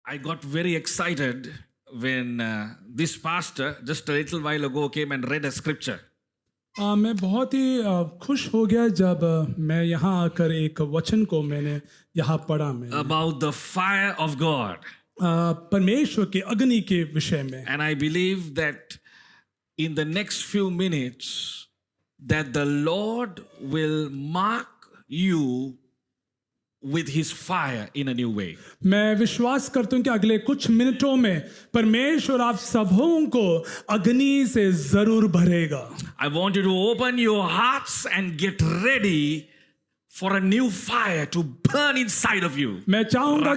I got very excited when this pastor just a little while ago came and read a scripture. मैं बहुत ही खुश हो गया जब मैं यहाँ आकर एक वचन को मैंने यहाँ पढ़ा मैंने About the fire of God. परमेश्वर के अग्नि के विषय में And I believe that in the next few minutes that the Lord will mark you with his fire in a new way. मैं विश्वास करता हूँ कि अगले कुछ मिनटों में परमेश्वर आप सबों को अग्नि से जरूर भरेगा. I want you to open your hearts and get ready for a new fire to burn inside of you. मैं चाहूंगा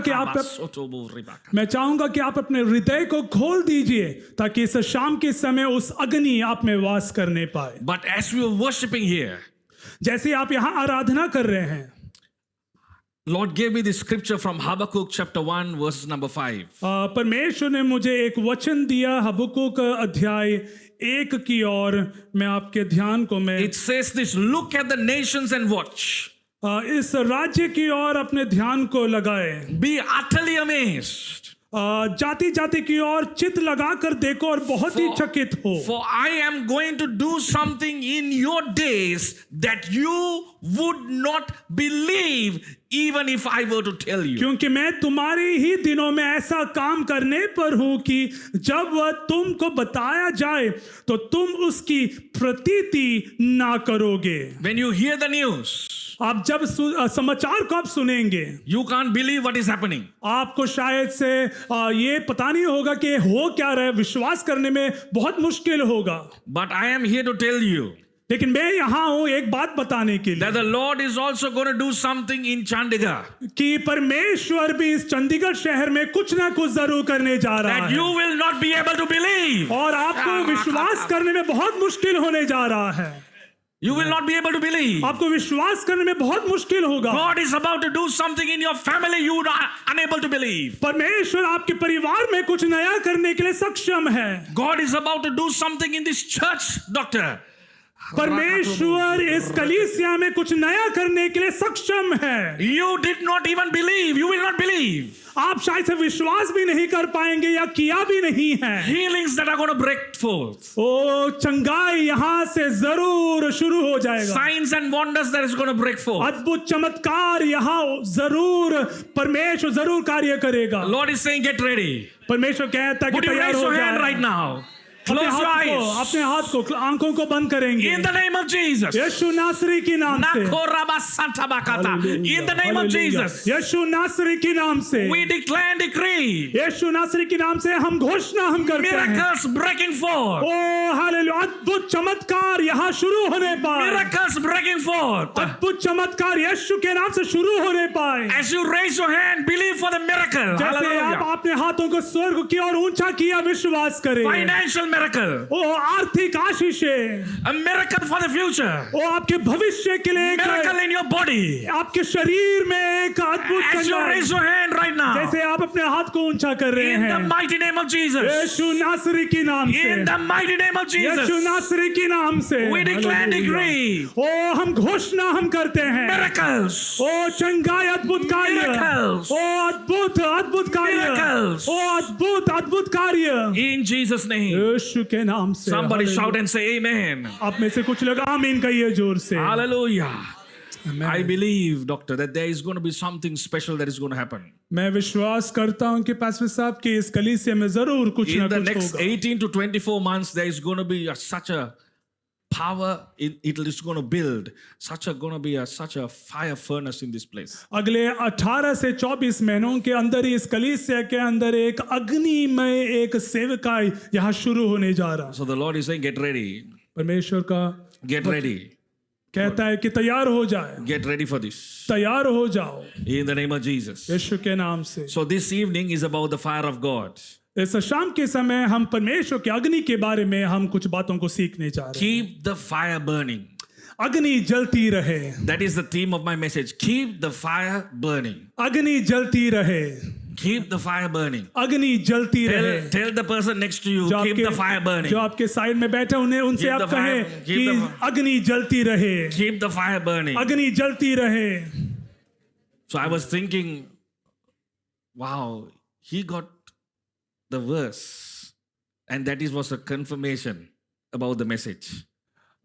कि आप अपने हृदय को खोल दीजिए ताकि इस शाम के समय उस अग्नि आप में वास करने पाए. But as we were worshiping here, जैसे आप यहाँ आराधना कर रहे हैं, Lord gave me this scripture from Habakkuk chapter 1 verse number 5. परमेश्वर ने मुझे एक वचन दिया हबक्कुक अध्याय 1 की ओर. मैं आपके ध्यान को मैं It says this, look at the nations and watch. इस राज्य की ओर अपने ध्यान को लगाए. Be utterly amazed. जाति जाति की ओर चित लगा कर देखो और बहुत ही चकित हो. For I am going to do something in your days that you would not believe even if I were to tell you. क्योंकि मैं तुम्हारे ही दिनों में ऐसा काम करने पर हूं कि जब वह तुमको बताया जाए तो तुम उसकी प्रतीति ना करोगे. When you hear the news, आप जब समाचार को आप सुनेंगे, you can't believe what is happening. आपको शायद से ये पता नहीं होगा कि हो क्या रहा है. विश्वास करने में बहुत मुश्किल होगा. But I am here to tell you लेकिन मैं यहाँ हूँ एक बात बताने के लिए that the Lord is also going to do something in Chandigarh. कि परमेश्वर भी इस चंडीगढ़ शहर में कुछ ना कुछ जरूर करने जा रहा That है you will not be able to believe. और आपको विश्वास करने में बहुत मुश्किल होने जा रहा है. You will not be able to believe. आपको विश्वास करने में बहुत मुश्किल होगा. God is about to do something in your family you are unable to believe. परमेश्वर आपके परिवार में कुछ नया करने के लिए सक्षम है. God is about to do something in this church, doctor. परमेश्वर इस कलीसिया में कुछ नया करने के लिए सक्षम है. You did not even believe. You will not believe. आप शायद से विश्वास भी नहीं कर पाएंगे या किया भी नहीं है. Healings that are going to break forth. ओ चंगाई यहाँ से जरूर शुरू हो जाएगा. Signs and wonders that is going to break forth. अद्भुत चमत्कार यहाँ जरूर परमेश्वर जरूर कार्य करेगा. Lord is saying, get ready. परमेश्वर कहता है कि Would you तैयार raise हो your hand जाए. right now? Close your अपने हाथ eyes. को आंखों को बंद करेंगे. In the name of Jesus. यीशु नासरी के नाम से. In the name of Jesus. यीशु नासरी के नाम से. We declare and decree. यीशु नासरी के नाम से हम घोषणा हम करते हैं. Miracles breaking forth. ओ हालेलुया. अद्भुत चमत्कार यहाँ शुरू होने पाए. Miracles breaking forth. अद्भुत चमत्कार यीशु के नाम से शुरू होने पाए. As you raise your hand, believe for the miracle. जैसे आप Hallelujah. अपने हाथों को स्वर्ग की ओर ऊंचा किया, विश्वास करें. Financial miracle. ओ आर्थिक आशीषें. A miracle for the future. ओ आपके भविष्य के लिए Miracle in your body. आपके शरीर में एक अद्भुत As you चंगाई. raise your hand right now. जैसे आप अपने हाथ को ऊंचा कर रहे In the हैं. mighty name of Jesus. यीशु नासरी के नाम से. In the mighty name of Yeshu Jesus. नासरी के नाम से. We declare and decree. ओ हम घोषणा हम करते हैं. Miracles. ओ चंगाई अद्भुत कार्य. Miracles. ओ अद्भुत कार्य. Miracles. ओ अद्भुत कार्य. In Jesus' name. यीशु के नाम से. Somebody shout and say amen. आप में से कुछ लोग आमीन कहिए जोर से. Hallelujah. Amen. I believe, doctor, that there is going to be something special that is going to happen. मैं विश्वास करता हूं कि पास्टर साहब के इस कलीसिया में जरूर कुछ ना In the कुछ next होगा. 18 to 24 months, there is going to be such a power. It is going to build such a fire furnace in this place. अगले 18 से 24 महीनों के अंदर ही इस कलीसिया के अंदर एक अग्निमय एक सेवकाई यहाँ शुरू होने जा रहा है. So the Lord is saying, get ready. परमेश्वर का Get ready. कहता है कि तैयार हो जाए. Get ready for this. तैयार हो जाओ In the name of Jesus. यीशु के नाम से. So this evening is about the fire of God. इस शाम के समय हम परमेश्वर के अग्नि के बारे में हम कुछ बातों को सीखने जा रहे हैं. Keep the fire burning. अग्नि जलती रहे. That is the theme of my message. Keep the fire burning. अग्नि जलती रहे. Keep the fire burning. अग्नि जलती रहे. Tell the person next to you, जो keep the fire burning. जो आपके साइड में बैठे उन्हें उनसे Keep आप the fire- कहें keep कि the fire- अग्नि जलती रहे. Keep the fire burning. अग्नि जलती रहे. So I was thinking, wow, he got the verse, and that is was a confirmation about the message.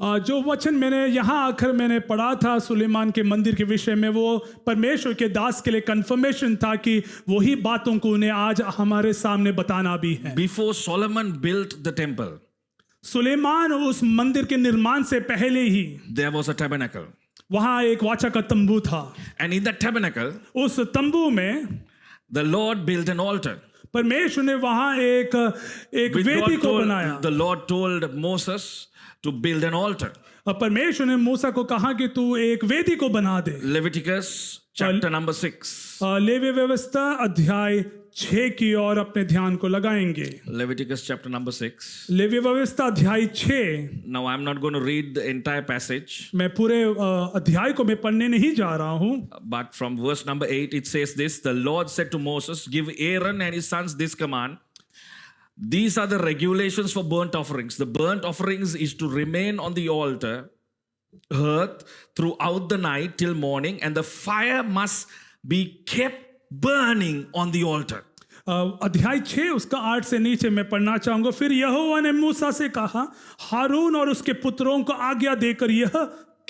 जो वचन मैंने यहाँ आकर मैंने पढ़ा था सुलेमान के मंदिर के विषय में, वो परमेश्वर के दास के लिए कंफर्मेशन था कि वही बातों को उन्हें आज हमारे सामने बताना भी है। Before Solomon built the temple, Suleman उस मंदिर के निर्माण से पहले ही there was a tabernacle. वहाँ एक वाचा का तंबू था, And in that tabernacle, उस तंबू में the Lord built an altar. परमेश्वर ने वहाँ एक Which वेदी को बनाया। the Lord told Moses to build an altar. और परमेश्वर ने मूसा को कहा कि तू एक वेदी को बना दे। Leviticus chapter number 6. लेवी व्यवस्था अध्याय 6 की ओर अपने ध्यान को लगाएंगे। Leviticus chapter number 6. लेवी व्यवस्था अध्याय 6। Now I'm not going to read the entire passage, मैं पूरे अध्याय को मैं पढ़ने नहीं जा रहा हूँ, but from verse number 8 it says this: The Lord said to Moses, "Give Aaron and his sons this command. These are the regulations for burnt offerings. The burnt offerings is to remain on the altar earth throughout the night till morning, and the fire must be kept burning on the altar." अध्याय 6 उसका 8 से नीचे मैं पढ़ना चाहूंगा। फिर यहोवा ने मूसा से कहा, हारून और उसके पुत्रों को आज्ञा देकर यह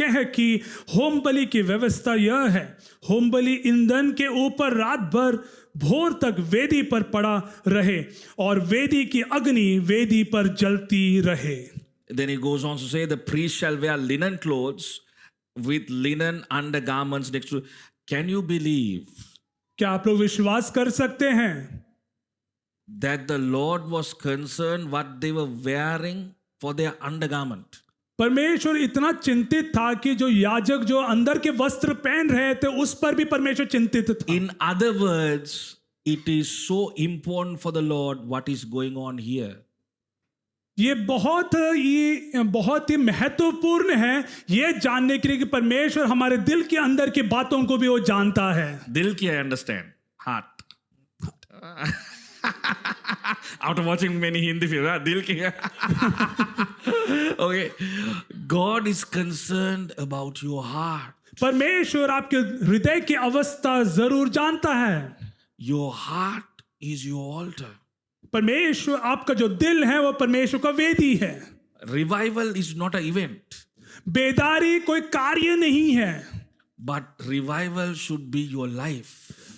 कह कि होम बलि की व्यवस्था यह है, होम बलि ईंधन के ऊपर रात भर भोर तक वेदी पर पड़ा रहे और वेदी की अग्नि वेदी पर जलती रहे। Then he goes on to say, the priest shall wear linen clothes with linen undergarments next to. Can you believe क्या आप लोग विश्वास कर सकते हैं that the Lord was concerned what they were wearing for their undergarment? परमेश्वर इतना चिंतित था कि जो याजक जो अंदर के वस्त्र पहन रहे थे उस पर भी परमेश्वर चिंतित था। In other words, it is so important for the Lord what is going on here. ये बहुत ही महत्वपूर्ण है ये जानने के लिए कि परमेश्वर हमारे दिल के अंदर की बातों को भी वो जानता है। दिल की I understand. Heart. After watching many Hindi films, दिल की. Okay. God is concerned about your heart. परमेश्वर आपके हृदय की अवस्था जरूर जानता है। Your heart is your altar. परमेश्वर आपका जो दिल है वो परमेश्वर का वेदी है। Revival is not an event, बेदारी कोई कार्य नहीं है, but revival should be your life.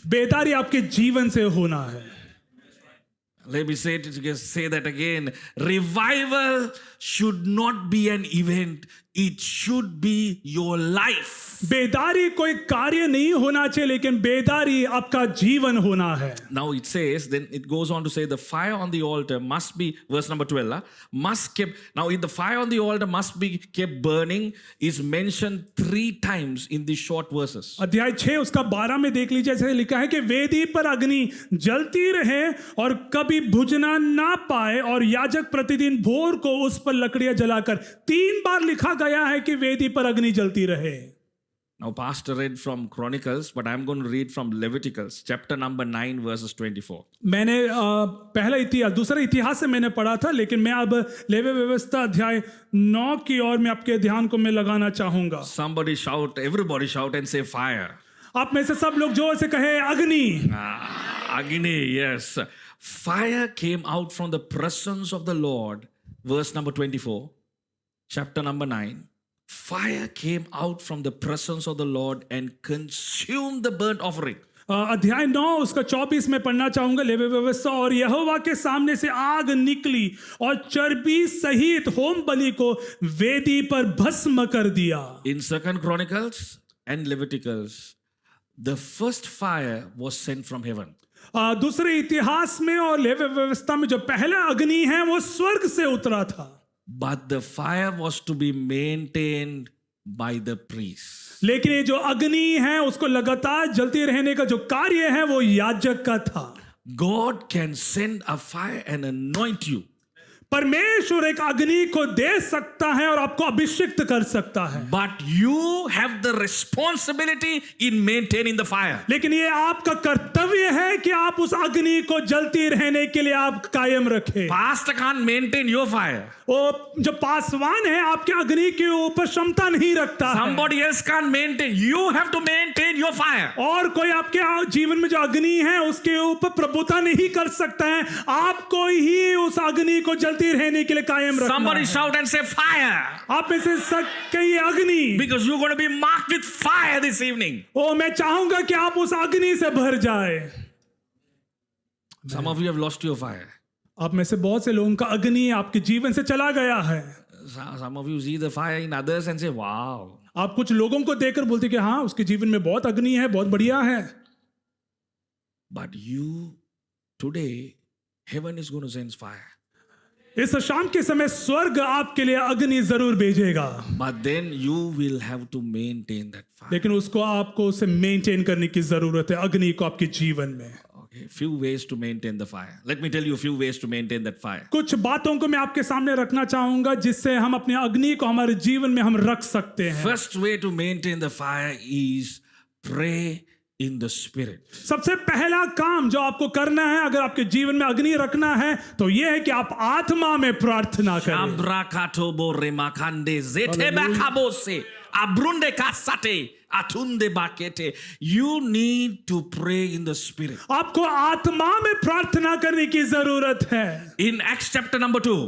बेदारी आपके जीवन से होना है। Let me say that again. Revival should not be an event. It should be your life. बेदारी कोई कार्य नहीं होना चाहिए, लेकिन बेदारी आपका जीवन होना है। Now it says, then it goes on to say, the fire on the altar must be, verse number 12, must keep. Now, if the fire on the altar must be kept burning, is mentioned 3 times in these short verses. अध्याय 6 उसका 12 में देख लीजिए, ऐसे लिखा है कि वेदी पर अग्नि जलती रहे और कभी बुझना ना पाए, और याजक प्रतिदिन भोर को उस पर लकड़ियां जलाकर। 3 बार लिखा गया है कि वेदी पर अग्नि जलती रहे। Now, Pastor read from Chronicles, but I'm going to read from Leviticus, chapter number 9, verses 24. मैंने पहला इतिहास दूसरा इतिहास से मैंने पढ़ा था, लेकिन मैं अब लेवी व्यवस्था अध्याय 9 की ओर मैं आपके ध्यान को मैं लगाना चाहूंगा। Somebody shout, everybody shout and say fire. आप में से सब लोग जोर से कहे अग्नि। Agni, yes. Fire came out from the presence of the Lord, verse number 24, chapter number 9. Fire came out from the presence of the Lord and consumed the burnt offering. अध्याय 9 उसका 24 में पढ़ना चाहूंगा। लेवी व्यवस्था, और यहोवा के सामने से आग निकली और चर्बी सहित होम बलि को वेदी पर भस्म कर दिया। In 2 Chronicles and Leviticus, the first fire was sent from heaven. दूसरे इतिहास में और लेवी व्यवस्था में जो पहला अग्नि है वो स्वर्ग से उतरा था, But the fire was to be maintained by the priest. लेकिन ये जो अग्नि है उसको लगातार जलती रहने का जो कार्य है वो याजक का था। God can send a fire and anoint you. परमेश्वर एक अग्नि को दे सकता है और आपको अभिषिक्त कर सकता है, but you have the responsibility in maintaining the fire. लेकिन ये आपका कर्तव्य है कि आप उस अग्नि को जलती रहने के लिए आप कायम रखें। Pastor can't maintain your fire. वो जो पासवान है आपके अग्नि के ऊपर क्षमता नहीं रखता है, Somebody else can't maintain. You have to maintain your fire. और कोई आपके जीवन में जो अग्नि है उसके ऊपर प्रभुता नहीं कर सकता है, आपको ही उस अग्नि को जलती रहने के लिए कायम रखना Somebody है। shout and say fire. आप में से कहिए अग्नि, Because you're going to be marked with fire this evening. ओ मैं चाहूंगा कि आप उस अग्नि से भर जाए। Some of you have lost your fire. आप में से बहुत से लोगों का अग्नि आपके जीवन से चला गया है। Some of you see the fire in others and say, wow. आप कुछ लोगों को देखकर बोलते कि हाँ उसके जीवन में बहुत अग्नि है, बहुत बढ़िया है, But you, today, heaven is going to send fire. इस शाम के समय स्वर्ग आपके लिए अग्नि जरूर भेजेगा, But then you will have to maintain that fire. लेकिन उसको आपको उसे मेंटेन करने की जरूरत है, अग्नि को आपके जीवन में। Okay, few ways to maintain the fire. Let me tell you a few ways to maintain that fire. कुछ बातों को मैं आपके सामने रखना चाहूंगा जिससे हम अपने अग्नि को हमारे जीवन में हम रख सकते हैं। First way to maintain the fire is pray in the spirit. सबसे पहला काम जो आपको करना है अगर आपके जीवन में अग्नि रखना है तो यह है कि आप आत्मा में प्रार्थना करें। Shambrakatobo remakande zete bakabose abrunde kasate atunde bakete. You need to pray in the spirit. आपको आत्मा में प्रार्थना करने की जरूरत है। In Acts chapter number 2,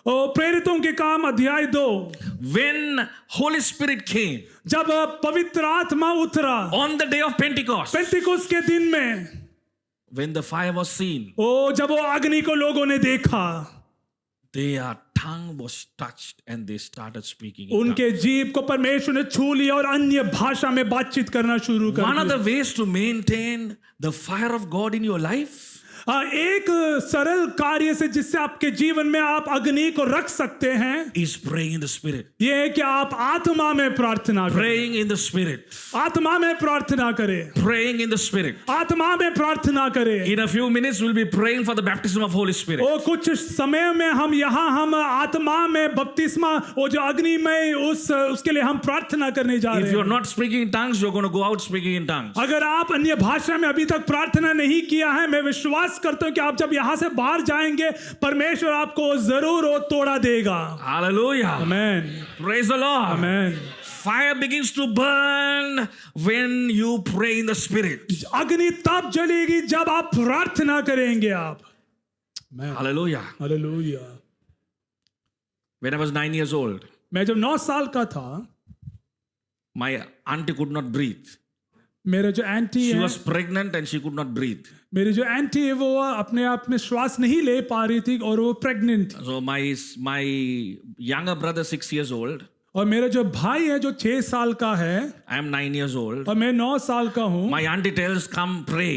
प्रेरितों के काम अध्याय 2, when Holy Spirit came जब पवित्र आत्मा उतरा on the day of Pentecost, पेंतिकुस्त के दिन में, when the fire was seen, जब वो अग्नि को लोगों ने देखा, their tongue was touched and they started speaking in उनके जीभ को परमेश्वर ने छू लिया और अन्य भाषा में बातचीत करना शुरू कर One of दिया। the ways to maintain the fire of God in your life एक सरल कार्य से जिससे आपके जीवन में आप अग्नि को रख सकते हैं is praying in the spirit. यह है कि आप आत्मा में प्रार्थना करें। Praying in the spirit. आत्मा में प्रार्थना करें। Praying in the spirit. आत्मा में प्रार्थना करें। In a few minutes we'll be praying for the baptism of Holy Spirit. और कुछ समय में हम आत्मा में बपतिस्मा वो जो अग्नि में उसके लिए हम प्रार्थना करने जा रहे If you're हैं। not speaking in tongues, you're going to go out speaking in tongues. अगर आप अन्य भाषा में अभी तक प्रार्थना नहीं किया है, मैं विश्वास करता हूं कि आप जब यहां से बाहर जाएंगे परमेश्वर आपको जरूर वो तोड़ा देगा। Hallelujah. Amen. Praise the Lord. Amen. Fire begins to burn when you pray in the spirit. अग्नि तब जलेगी जब आप प्रार्थना करेंगे आप। Hallelujah. Hallelujah. When I was 9 years old, मैं जब 9 साल का था, my auntie could not breathe. मेरे जो आंटी She है, was pregnant and she could not breathe. मेरी जो आंटी है वो अपने आप में श्वास नहीं ले पा रही थी और वो प्रेग्नेंट थी। So my younger brother, 6 years old, और मेरा जो भाई है जो 6 साल का है I am 9 years old. और मैं 9 साल का हूँ, My auntie tells, come pray.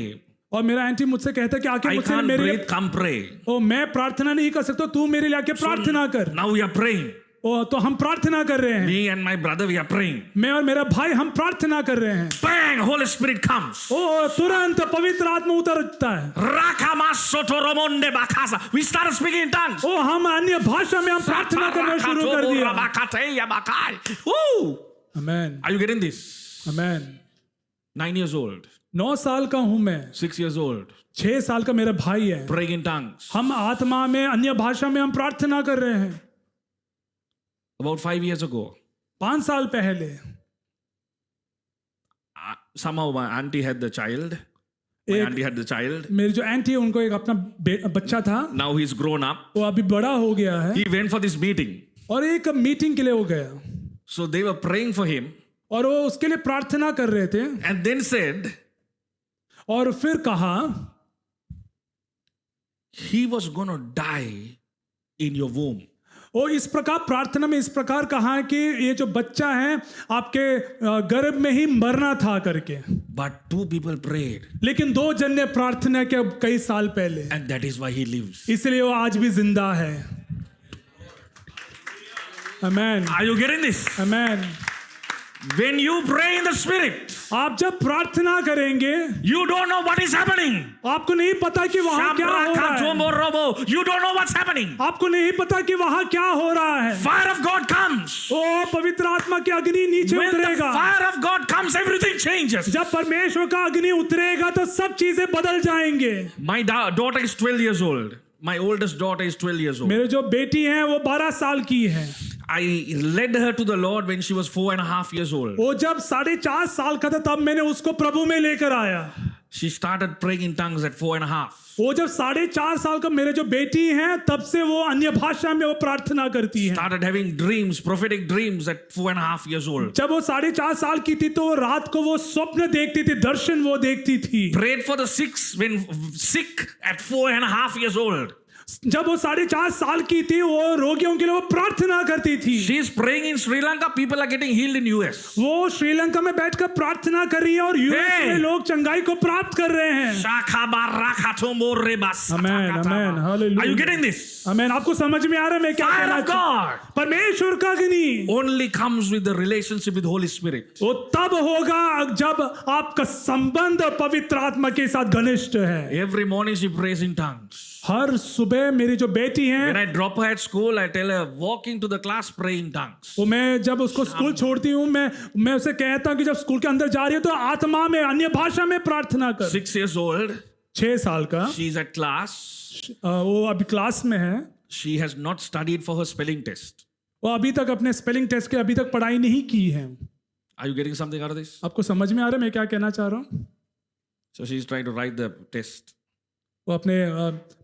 और मेरा आंटी मुझसे कहता है कि आके I मुझसे can't मेरे लिए, breathe, come pray. ओ मैं प्रार्थना नहीं कर सकता, तू मेरे लिए आके प्रार्थना कर। Now we are praying. ओ तो हम प्रार्थना कर रहे हैं, Me and my brother, we are praying. मैं और मेरा भाई हम प्रार्थना कर रहे हैं। Bang! Holy Spirit comes. ओ तुरंत पवित्र आत्मा उतरता है। Rakamasotoromone bakasa. We started speaking in tongues. ओ हम अन्य भाषा में हम प्रार्थना करना शुरू कर दिया। Woo! Amen. Are you getting this? Amen. 9 years old, 9 साल का हूँ मैं, 6 years old, 6 साल का मेरा भाई है। praying in tongues. हम आत्मा में अन्य भाषा में हम प्रार्थना कर रहे हैं। About 5 years ago, 5 साल पहले somehow my auntie had the child. My एक- auntie had the child. मेरी जो आंटी है उनको एक अपना बच्चा था, Now he's grown up. वो अभी बड़ा हो गया है He went for this meeting. और एक मीटिंग के लिए वो गया So they were praying for him और वो उसके लिए प्रार्थना कर रहे थे and then said और फिर कहा he was going to die in your womb. और इस प्रकार प्रार्थना में इस प्रकार कहा कि ये जो बच्चा है आपके गर्भ में ही मरना था करके, But 2 people prayed लेकिन 2 जन ने प्रार्थना किया कई साल पहले, and that is why he lives. इसलिए वो आज भी जिंदा है। आमेन। Are you getting this? Amen. When you pray in the spirit, आप जब प्रार्थना करेंगे you don't know what is happening. आपको नहीं पता कि वहां क्या हो रहा है। Shamrakatomo robo know. You don't know what's happening. आपको नहीं पता कि वहां क्या हो रहा है। Fire of God comes. ओ पवित्र आत्मा की अग्नि नीचे When the उतरेगा। fire of God comes, everything changes. जब परमेश्वर का अग्नि उतरेगा तो सब चीजें बदल जाएंगे। My daughter is 12 years old. My oldest daughter is 12 years old. मेरे जो बेटी है वो 12 साल की है। I led her to the Lord when she was 4.5 years old. वो जब 4.5 साल का था तब मैंने उसको प्रभु में लेकर आया। She started praying in tongues at 4.5. वो जब 4.5 साल का मेरे जो बेटी है तब से वो अन्य भाषा में वो प्रार्थना करती है। Started having dreams, prophetic dreams at 4.5 years old. जब वो 4.5 साल की थी तो रात को वो स्वप्न देखती थी, दर्शन वो देखती थी। Prayed for the sick when sick at 4.5 years old. जब वो 4.5 साल की थी वो रोगियों के लिए वो प्रार्थना करती थी। She is praying in Sri Lanka. People are getting healed in US. वो श्रीलंका में बैठकर प्रार्थना कर रही है और यूएस Hey! में लोग चंगाई को प्राप्त कर रहे हैं। Amen, amen, hallelujah. Are you getting this? आमीन। आपको समझ में आ रहा है मैं क्या Fire कहना of God परमेश्वर का अग्नि only comes with the relationship with Holy Spirit. वो तब होगा जब आपका संबंध पवित्र आत्मा के साथ घनिष्ठ है। Every morning she prays in tongues. हर सुबह मेरी जो बेटी When है I drop her at school, I tell her, walk into the class, pray in tongues. वो मैं जब उसको स्कूल छोड़ती हूँ मैं उसे कहता हूँ कि जब स्कूल के अंदर जा रही है तो आत्मा में अन्य भाषा में प्रार्थना कर। 6 years old, 6 साल का she's at class. वो अभी क्लास में है। She has not studied for her spelling test. वो अभी तक अपने स्पेलिंग टेस्ट के अभी तक पढ़ाई नहीं की है। Are you getting something out of this? आपको समझ में आ रहा है मैं क्या कहना चाह रहा हूँ? So she's trying to write the test. वो अपने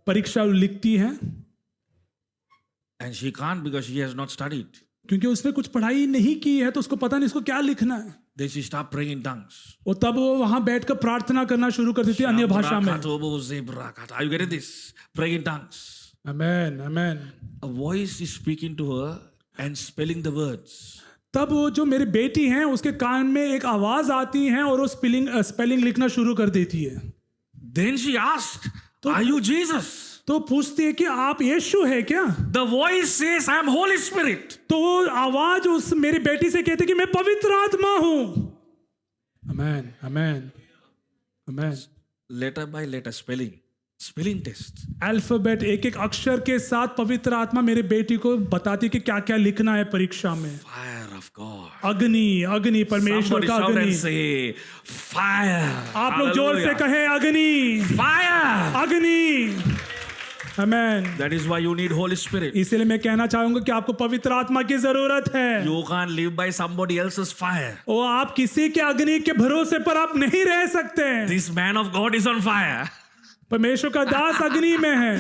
परीक्षा लिखती है And she can't because she has not studied. क्योंकि उसने कुछ पढ़ाई नहीं की है तो उसको पता नहीं उसको क्या लिखना है। Then she started praying in tongues. वो तब वो वहां बैठकर प्रार्थना करना शुरू कर देती है अन्य भाषा में। Are you getting this? Praying in tongues. Amen amen. A voice is speaking to her and spelling the words. तब वो जो मेरी बेटी है उसके कान में एक आवाज आती है और वो स्पेलिंग लिखना शुरू कर देती है। Then she asked, "Are you Jesus?" तो पूछती है कि आप यीशु है क्या? The voice says, "I am Holy Spirit." तो वो आवाज उस मेरी बेटी से कहती कि मैं पवित्र आत्मा हूं। आमेन आमेन आमेन। Letter by letter spelling test. Alphabet एक एक अक्षर के साथ पवित्र आत्मा मेरी बेटी को बताती कि क्या क्या लिखना है परीक्षा में। Fire of God. अग्नि परमेश्वर Somebody का shout and अग्नि। say, "Fire." आप लोग जोर से Hallelujah. कहे अग्नि Fire. अग्नि। आमेन। That is why you need Holy Spirit. इसलिए मैं कहना चाहूंगा कि आपको पवित्र आत्मा की जरूरत है। You can't live by somebody else's fire. वो आप किसी के अग्नि के भरोसे पर आप नहीं रह सकते हैं। This man of God is on fire. परमेश्वर का दास अग्नि में है।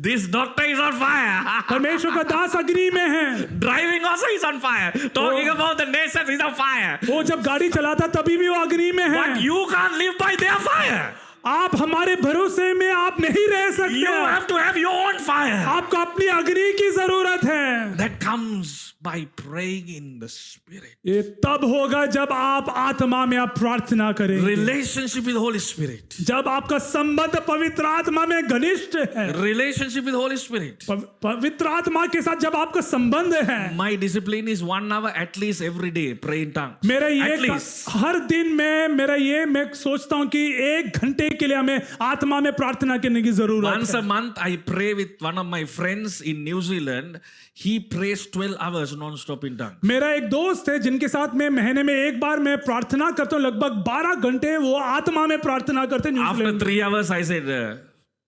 This doctor is on fire. परमेश्वर का दास अग्नि में है। Driving also is on fire. Talking about the nations is on fire. वो जब गाड़ी चलाता तभी भी वो अग्नि में But है। you can't live by their fire. आप हमारे भरोसे में आप नहीं रह सकते। You have to have your own fire. आपको अपनी अग्नि की जरूरत है। That comes by praying in the Spirit. ये तब होगा जब आप आत्मा में आप प्रार्थना करेंगे। Relationship with Holy Spirit. जब आपका संबंध पवित्र आत्मा में घनिष्ठ है। Relationship with Holy Spirit. पवित्र आत्मा के साथ जब आपका संबंध है। My discipline is 1 hour at least every day. Pray in tongues. मेरा At ये least. हर दिन मैं सोचता हूँ कि 1 घंटे के लिए हमें आत्मा में प्रार्थना करने की जरूरत Once है। a month, I pray with one of my friends in New Zealand. He prays 12 hours non-stop in tongues. मेरा एक दोस्त है जिनके साथ मैं महीने में एक बार मैं प्रार्थना करता हूँ। लगभग 12 घंटे वो आत्मा में प्रार्थना करते हैं After New Zealand. 3 hours, I said,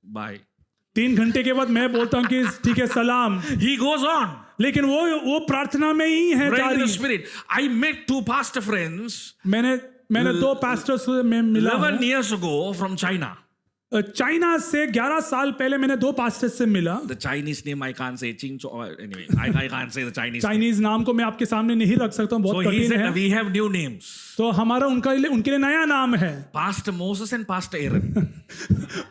bye. 3 घंटे के बाद मैं बोलता हूँ कि ठीक है सलाम। He goes on. लेकिन वो प्रार्थना में ही है Praying in the जारी। Spirit. I met 2 pastor friends मैंने 2 पास्टर्स में मिला 11 years ago from China. China से 11 साल पहले मैंने 2 पास्टर्स से मिला। The Chinese name I can't say. Ching Cho. Anyway, I can't say the Chinese. Chinese नाम को मैं आपके सामने नहीं रख सकता हूँ, So बहुत he कठिन said, है। we have new names. तो हमारा उनके लिए नया नाम है। Pastor Moses and Pastor Aaron.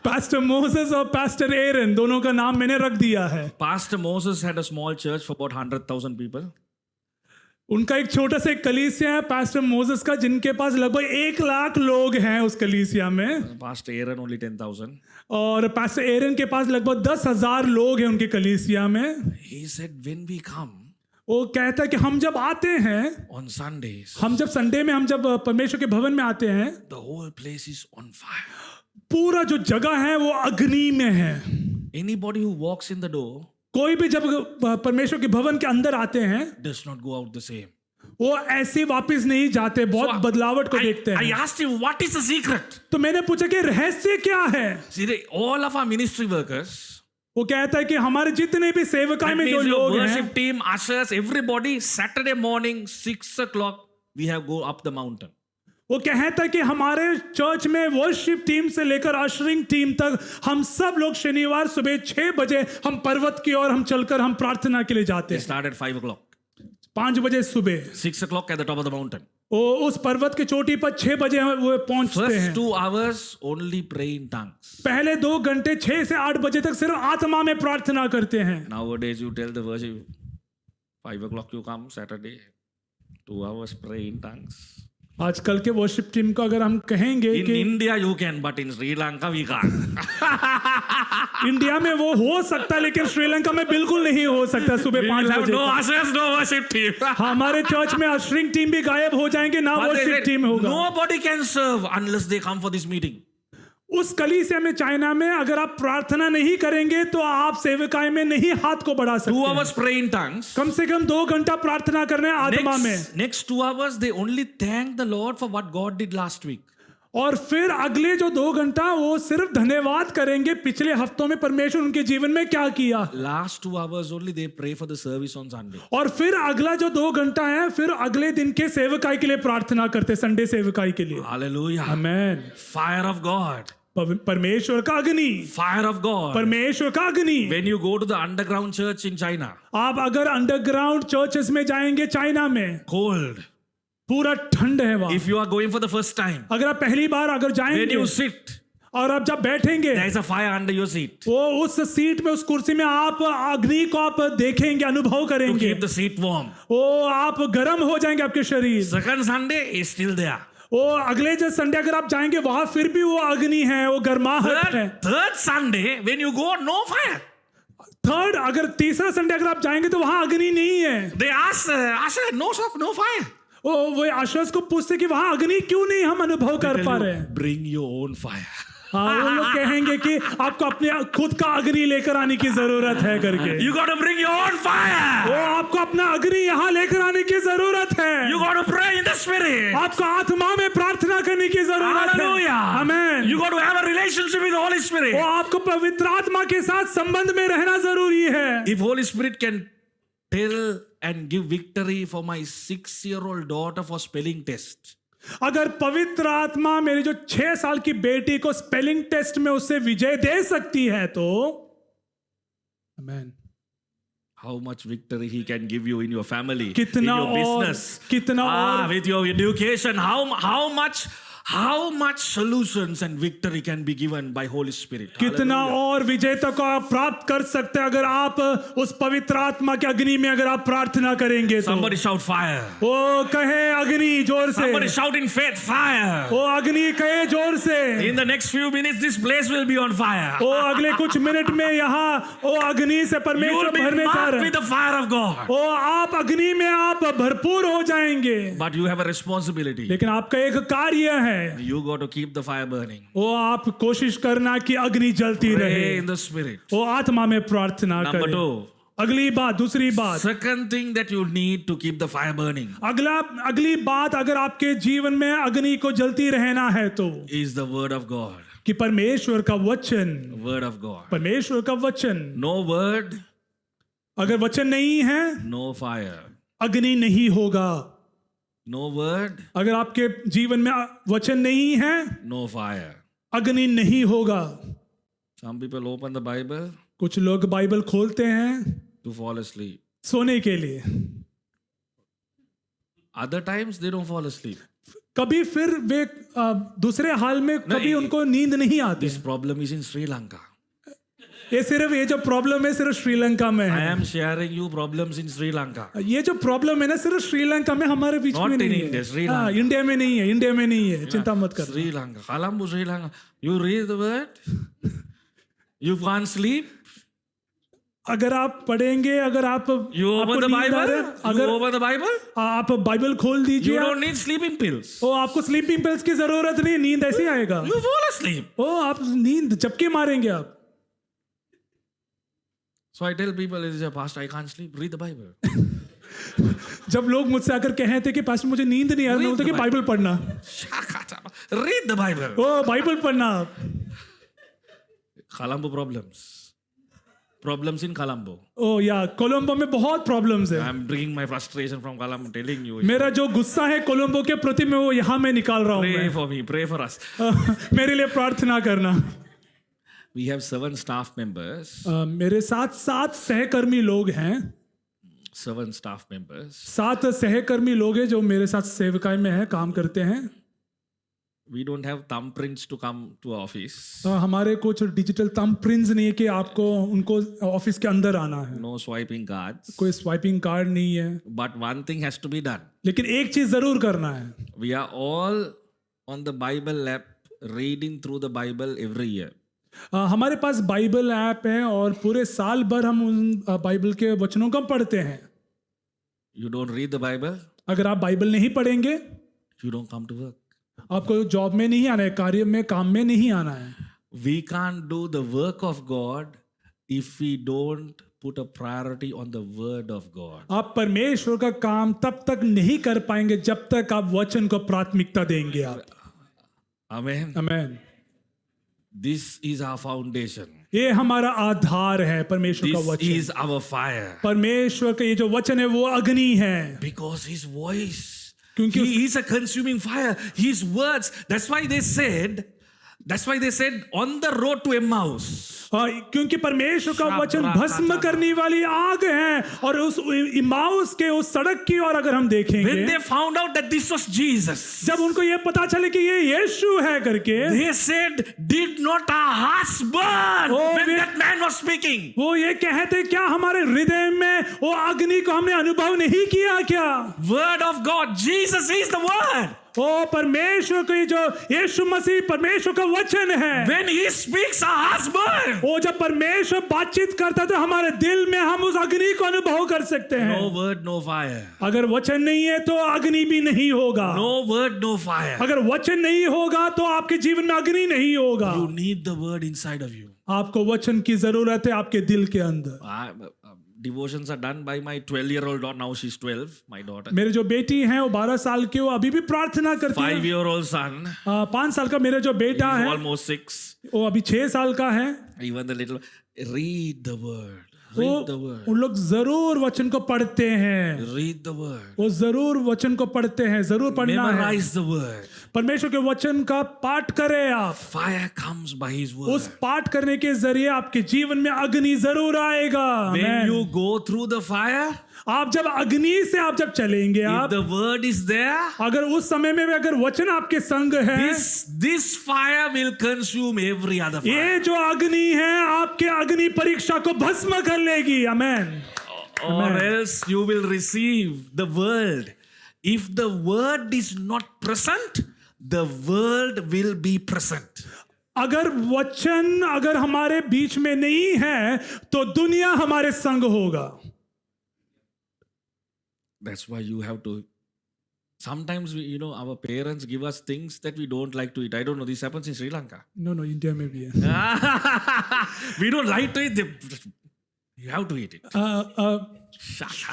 Pastor Moses और पास्टर एरन दोनों का नाम मैंने रख दिया है। Pastor Moses had a small church for about 100,000 people. उनका एक छोटा सा कलीसिया है पास्टर मोसेस का, जिनके पास लगभग 1 लाख लोग हैं उस कलीसिया में। Pastor Aaron only 10,000. और पास्टर एरन के पास लगभग 10,000 लोग हैं उनके कलीसिया में। He said, when we come वो कहता है कि हम जब आते हैं, on Sundays, हम जब संडे में हम जब परमेश्वर के भवन में आते हैं, the whole place is on fire. पूरा जो जगह है वो अग्नि में है। Anybody who walks in the door कोई भी जब परमेश्वर के भवन के अंदर आते हैं does not go out the same. वो ऐसे वापस नहीं जाते, बहुत बदलावट को देखते I हैं। asked him, what is the secret? तो मैंने पूछा कि रहस्य क्या है। See, all of our ministry workers, वो कहता है कि हमारे जितने भी सेवकाई that में जो means your लोग हैं, worship team, ushers, everybody, Saturday morning, 6 o'clock, we have go up the mountain. वो कहता है कि हमारे चर्च में वर्शिप टीम से लेकर अशरिंग टीम तक हम सब लोग शनिवार सुबह 6 बजे हम पर्वत की ओर हम चलकर हम प्रार्थना के लिए जाते They हैं। start at 5 o'clock. 5 बजे सुबह 6 o'clock at the top of the mountain. वो उस पर्वत की चोटी पर 6 बजे वो पहुंचते First हैं। 2 hours only pray in tongues. पहले 2 घंटे 6 से 8 बजे तक सिर्फ आत्मा में प्रार्थना करते हैं। Nowadays you tell the worship, 5 o'clock you come Saturday, 2 hours pray in tongues. आजकल के वर्शिप टीम को अगर हम कहेंगे In कि India you can, but in Sri Lanka we can't. India में वो हो सकता है लेकिन श्रीलंका में बिल्कुल नहीं हो सकता। सुबह We 5 will have बजे no तक। ushers, no worship team. हमारे चर्च में अशरिंग टीम भी गायब हो जाएंगे, ना But they worship said, team होगा। nobody can serve unless they come for this meeting. उस कलीसिया में चाइना में अगर आप प्रार्थना नहीं करेंगे तो आप सेवकाई में नहीं हाथ को बढ़ा 2 सकते हैं। hours pray in tongues. कम से कम 2 घंटा प्रार्थना करना है आत्मा में। Next 2 hours they only thank the Lord for what God did last week. और फिर अगले जो 2 घंटा वो सिर्फ धन्यवाद करेंगे पिछले हफ्तों में परमेश्वर उनके जीवन में क्या किया। Last 2 hours only they pray for the service on Sunday. और फिर अगला जो 2 घंटा है फिर अगले दिन के सेवकाई के लिए प्रार्थना करते, संडे सेवकाई के लिए। Hallelujah. Amen. Fire of God. परमेश्वर का अग्नि, Fire of God. परमेश्वर का अग्नि। When you go to the underground church in China, आप अगर अंडरग्राउंड चर्चेस में जाएंगे चाइना में, cold. पूरा ठंड है वहां। If you are going for the first time, अगर आप पहली बार अगर when जाएंगे you sit, और आप जब बैठेंगे there is a fire under your seat वो उस सीट में, उस कुर्सी में आप अग्नि को आप देखेंगे, अनुभव to करेंगे। keep the seat warm. वो आप गर्म हो जाएंगे आपके शरीर। Second Sunday is still there. वो अगले जो संडे अगर आप जाएंगे वहां फिर भी वो अग्नि है, वो गर्माहट है। Third Sunday when you go, no fire. Third अगर तीसरा संडे अगर आप जाएंगे तो वहां अग्नि नहीं है। They ask, no fire. वो आश्वास को पूछते कि वहां अग्नि क्यों नहीं हम अनुभव कर पा रहे हैं। Bring your own fire. हाँ, वो लोग कहेंगे कि आपको अपने खुद का अग्नि लेकर आने की जरूरत है करके। You got to bring your own वो fire. आपको अपना अग्नि यहाँ लेकर आने की जरूरत है। You got to pray in the spirit. आपको आत्मा में प्रार्थना करने की जरूरत है। Hallelujah. Amen. You got to have a relationship with the Holy Spirit. वो आपको पवित्र आत्मा के साथ संबंध में रहना जरूरी है। If Holy Spirit can tell and give victory for my 6-year-old daughter for spelling test, अगर पवित्र आत्मा मेरी जो 6 साल की बेटी को स्पेलिंग टेस्ट में उससे विजय दे सकती है तो आमेन। how much victory He can give you in your family, in कितना your और business, कितना और with your education, how much solutions and victory can be given by Holy Spirit. कितना Hallelujah. और विजेता को आप प्राप्त कर सकते हैं अगर आप उस पवित्र आत्मा के अग्नि में अगर आप प्रार्थना करेंगे तो। Somebody shout fire. वो कहे अग्नि जोर से। Somebody shout in faith, fire. वो अग्नि कहे जोर से। In the next few minutes, this place will be on fire. वो अगले कुछ मिनट में यहाँ वो अग्नि से You परमेश्वर will be भरने जा marked रहे with हैं। the fire of God. वो आप अग्नि में आप भरपूर हो जाएंगे। But you have a responsibility. लेकिन आपका एक कार्य है, You got to keep the fire burning. वो आप कोशिश करना कि अग्नि जलती रहे। Pray in the spirit. वो आत्मा में प्रार्थना Number करें। 2. अगली बात, दूसरी बात, Second thing that you need to keep the fire burning अगली बात अगर आपके जीवन में अग्नि को जलती रहना है तो is the word of God. कि परमेश्वर का वचन, Word of God. परमेश्वर का वचन। No word, अगर वचन नहीं है no fire. अग्नि नहीं होगा। No word, अगर आपके जीवन में वचन नहीं है no fire. अग्नि नहीं होगा। Some people open the Bible कुछ लोग बाइबल खोलते हैं to fall asleep. सोने के लिए, Other times they don't fall asleep. कभी फिर वे दूसरे हाल में कभी उनको नींद नहीं आती। This problem is in Sri Lanka. ये जो प्रॉब्लम है सिर्फ श्रीलंका में I है। am sharing you problems in Sri Lanka. ये जो प्रॉब्लम है ना सिर्फ श्रीलंका में, हमारे बीच Not में in नहीं India, है। Sri हाँ, इंडिया में नहीं है, इंडिया में नहीं है, चिंता मत कर। Sri Lanka. Colombo, Sri Lanka. You read the word? You can't sleep? अगर आप पढ़ेंगे, अगर आप You open the आपको नींद आ Bible? रहा है, You अगर open the Bible? आप बाइबल खोल You दीजिए, don't need sleeping pills. ओ आपको स्लीपिंग पिल्स की जरूरत नहीं, नींद ऐसे ही आएगा। You fall asleep. ओ आप नींद झपके मारेंगे आप। So I tell people, "Is a pastor, I can't sleep. Read the Bible." जब लोग मुझसे आकर कहे थे कि पास्टर मुझे नींद नहीं आ रही, मैं बोलता कि बाइबल पढ़ना। Read the Bible. ओ बाइबल पढ़ना। Colombo problems. Problems in Colombo. ओ या कोलंबो में बहुत प्रॉब्लम्स है। I'm bringing my frustration from Colombo, telling you. मेरा जो गुस्सा है कोलंबो के प्रति में वो यहाँ मैं निकाल रहा हूँ। Pray for me, pray for us. मेरे लिए प्रार्थना करना। We have 7 staff members. मेरे साथ 7 सहकर्मी लोग हैं। 7 staff members. 7 सहकर्मी लोग हैं जो मेरे साथ सेवकाई में हैं, काम करते हैं। We don't have thumbprints to come to office. हमारे कुछ डिजिटल थंबप्रिंट्स नहीं है कि आपको उनको ऑफिस के अंदर आना है। No swiping cards. कोई स्वाइपिंग कार्ड नहीं है। But one thing has to be done. लेकिन एक चीज जरूर करना है। We are all on the Bible app, reading through the Bible every year. हमारे पास बाइबल ऐप है और पूरे साल भर हम उन बाइबल के वचनों को पढ़ते हैं। You don't read the Bible, अगर आप बाइबल नहीं पढ़ेंगे, you don't come to work. आपको जॉब में नहीं आना है, कार्य में, काम में नहीं आना है। We can't do the work of God if we don't put a priority on the word of God. आप परमेश्वर का काम तब तक नहीं कर पाएंगे जब तक आप वचन को प्राथमिकता देंगे आप। Amen. Amen. This is our foundation. ये हमारा आधार है, परमेश्वर का This वचन। is our fire. परमेश्वर का ये जो वचन है वो अग्नि है। Because his voice, क्योंकि he is a consuming fire. His words, that's why they said on the road to Emmaus. क्योंकि परमेश्वर का वचन भस्म करने वाली आग है और उस इमाउस के उस सड़क की ओर अगर हम देखेंगे, When they found out that this was Jesus, जब उनको ये पता चले कि ये यीशु है करके, they said, "Did not our hearts burn when that man was speaking?" वो ये कहते, क्या हमारे हृदय में वो अग्नि को हमने अनुभव नहीं किया क्या? Word of God, Jesus is the word. ओ परमेश्वर को, ये जो यीशु मसीह परमेश्वर का वचन है, When he speaks, our hearts burn. वो जब परमेश्वर बातचीत करता है तो हमारे दिल में हम उस अग्नि को अनुभव कर सकते हैं। No word, no fire. अगर वचन नहीं है तो अग्नि भी नहीं होगा। No word, no fire. अगर वचन नहीं होगा तो आपके जीवन में अग्नि नहीं होगा। You need the word inside of you. आपको वचन की जरूरत है आपके दिल के अंदर। Devotions are done by my 12-year-old daughter. Now she's 12, my daughter. मेरे जो बेटी है वो 12 साल की, वो अभी भी प्रार्थना करती है। 5-year-old son, 5 साल का मेरा जो बेटा he's है almost 6. वो अभी 6 साल का है। Even the little, read the word. वो Read the word. उन लोग जरूर वचन को पढ़ते हैं। Read the word. वो जरूर वचन को पढ़ते हैं, जरूर पढ़ना है। Memorize the word. परमेश्वर के वचन का पाठ करें आप। Fire comes by his word. उस पाठ करने के जरिए आपके जीवन में अग्नि जरूर आएगा। When Amen। you go through the fire, आप जब अग्नि से आप जब चलेंगे, if आप the word is there, अगर उस समय में भी अगर वचन आपके संग है, this fire will consume every other fire. ये जो अग्नि है आपके अग्नि परीक्षा को भस्म कर लेगी। आमेन। Or else you will receive the world. If the word is not present, the world will be present. अगर वचन अगर हमारे बीच में नहीं है तो दुनिया हमारे संग होगा। That's why you have to. Sometimes our parents give us things that we don't like to eat. I don't know. This happens in Sri Lanka. No India में भी है। We don't like to eat. You have to eat it.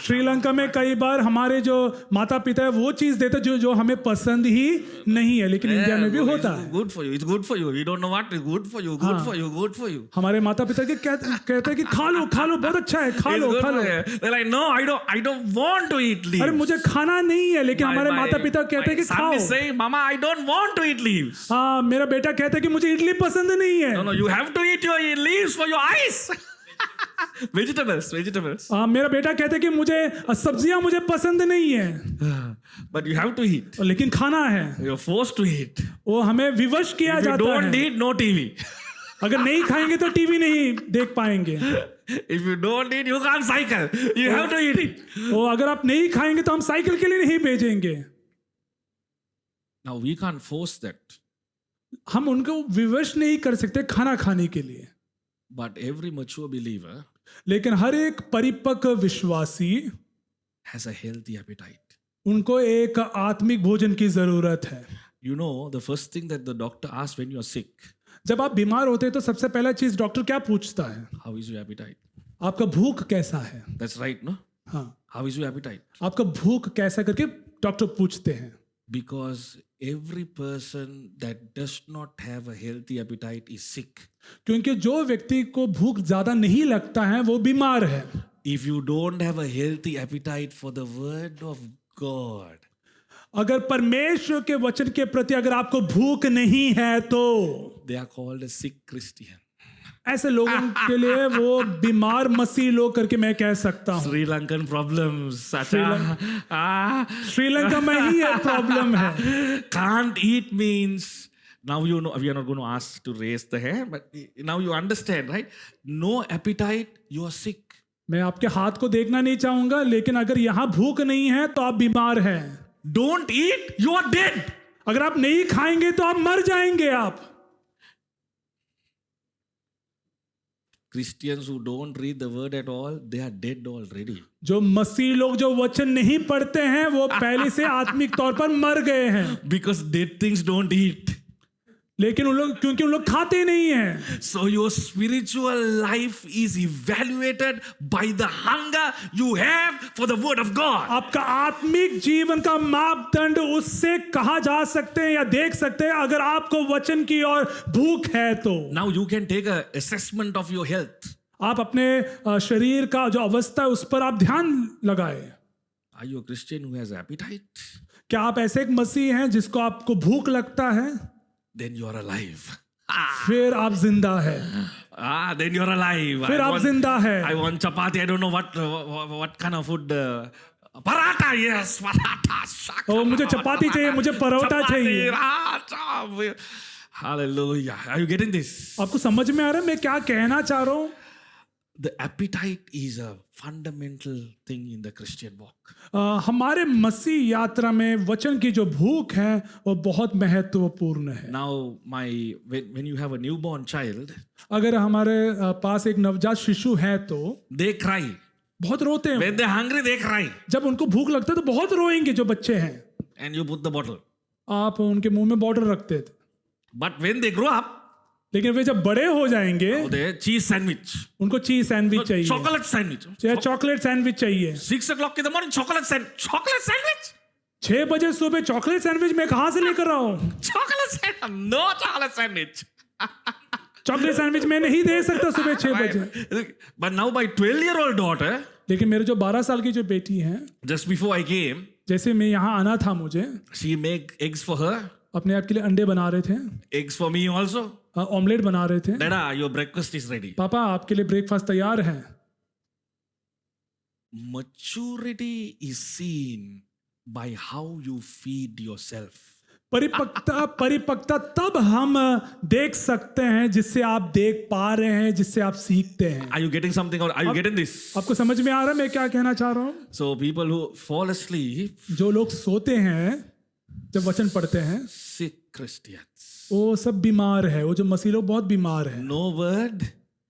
Sri Lanka में कई बार हमारे जो माता पिता है वो चीज देते जो हमें पसंद ही नहीं है, लेकिन इंडिया में भी होता है। Good for you. It's good for you. You don't know what is good for you. Good for you. Good for you. हमारे माता पिता के कहते हैं कि खा लो बहुत अच्छा है, खा लो खा लो। They're like, no, I don't want to eat leaves. अरे मुझे खाना नहीं है, लेकिन हमारे माता पिता कहते हैं कि खाओ। My son is saying, Mama, I don't want to eat leaves. हाँ, मेरा बेटा कहता है कि मुझे इडली पसंद नहीं है। No, you have to eat your leaves for your eyes. Vegetables. हाँ, मेरा बेटा कहता है कि मुझे सब्जियां मुझे पसंद नहीं है। But you have to eat. लेकिन खाना है। You're forced to eat. वो हमें विवश किया If you जाता है। don't eat, no TV. अगर नहीं खाएंगे तो टीवी नहीं देख पाएंगे। If you don't eat, you can't cycle. You have to eat it. वो अगर आप नहीं खाएंगे तो हम साइकिल के लिए नहीं भेजेंगे। Now we can't force that. हम उनको विवश नहीं कर सकते खाना खाने के लिए। But every mature believer लेकिन हर एक परिपक्व विश्वासी has a healthy appetite. उनको एक आत्मिक भोजन की जरूरत है। You know, the first thing that the doctor asks when you are sick, जब आप बीमार होते हैं तो सबसे पहला चीज डॉक्टर क्या पूछता है? how is your appetite? आपका भूख कैसा है? That's right, no? हाँ, How is your appetite? आपका भूख कैसा करके डॉक्टर पूछते हैं। Because every person that does not have a healthy appetite is sick. क्योंकि जो व्यक्ति को भूख ज्यादा नहीं लगता है वो बीमार है। If you don't have a healthy appetite for the word of God, अगर परमेश्वर के वचन के प्रति अगर आपको भूख नहीं है तो they are called a sick Christian. ऐसे लोगों के लिए वो बीमार मसीह लोग करके मैं कह सकता हूँ। Sri Lankan problems. श्रीलंका में ही ये प्रॉब्लम है। Can't eat means, now you know, we are not going to ask to raise the hand, but now you understand, right? No appetite, you are sick. मैं आपके हाथ को देखना नहीं चाहूंगा, लेकिन अगर यहाँ भूख नहीं है तो आप बीमार हैं। Don't eat, you are dead. अगर आप नहीं खाएंगे तो आप मर जाएंगे। आप Christians who don't read the word at all, they are dead already. जो मसीह लोग जो वचन नहीं पढ़ते हैं वो पहले से आत्मिक तौर पर मर गए हैं, Because dead things don't eat. लेकिन उन लोग क्योंकि उन लोग खाते नहीं हैं। So your spiritual life is evaluated by the hunger you have for the word of God. आपका आत्मिक जीवन का मापदंड उससे कहा जा सकते हैं या देख सकते हैं अगर आपको वचन की और भूख है तो। Now you can take a assessment of your health. आप अपने शरीर का जो अवस्था है उस पर आप ध्यान लगाए। Are you a Christian who has appetite? क्या आप ऐसे एक मसीह हैं जिसको आपको भूख लगता है? Then you are alive. फिर आप जिंदा है। Then you are alive. फिर आप जिंदा है। I want chapati. I don't know what kind of food. Paratha, yes, paratha. ओ मुझे चपाती चाहिए, मुझे परोठा चाहिए। चाहिए। Hallelujah. Are you getting this? आपको समझ में आ रहा है मैं क्या कहना चाह रहा हूँ? The appetite is a fundamental thing in the Christian walk. हमारे मसीह यात्रा में वचन की जो भूख है वो बहुत महत्वपूर्ण है। Now, when you have a newborn child, अगर हमारे पास एक नवजात शिशु है तो they cry. बहुत रोते हैं। When they're hungry, they cry. जब उनको भूख लगता है तो बहुत रोएंगे जो बच्चे हैं। And you put the bottle. आप उनके मुंह में बॉटल रखते थे। But when they grow up, लेकिन वे जब बड़े हो जाएंगे they cheese sandwich. उनको चीज सैंडविच चाहिए, Chocolate sandwich. या चॉकलेट सैंडविच चाहिए। 6 o'clock in the morning, chocolate sandwich. 6 बजे सुबह चॉकलेट सैंडविच मैं कहाँ से लेकर आऊँ? Chocolate sandwich. No chocolate sandwich. Chocolate sandwich मैं नहीं दे सकता सुबह 6 बजे। But now my 12-year-old daughter, लेकिन मेरे जो 12 साल की जो बेटी है, just before I came, जैसे मैं यहाँ आना था मुझे, she make eggs for her, अपने आप के लिए अंडे बना रहे थे, eggs for me also. Omelette बना रहे थे। Dada, your breakfast is ready. पापा आपके लिए ब्रेकफास्ट तैयार है। Maturity is seen by how you feed yourself. परिपक्वता तब हम देख सकते हैं जिससे आप देख पा रहे हैं, जिससे आप सीखते हैं। Are you getting something or are you getting this? आपको समझ में आ रहा है मैं क्या कहना चाह रहा हूँ? So people who fall asleep, जो लोग सोते हैं जब वचन पढ़ते हैं, sick Christians. वो सब बीमार है। वो जो मसीह लोग बहुत बीमार है। No word,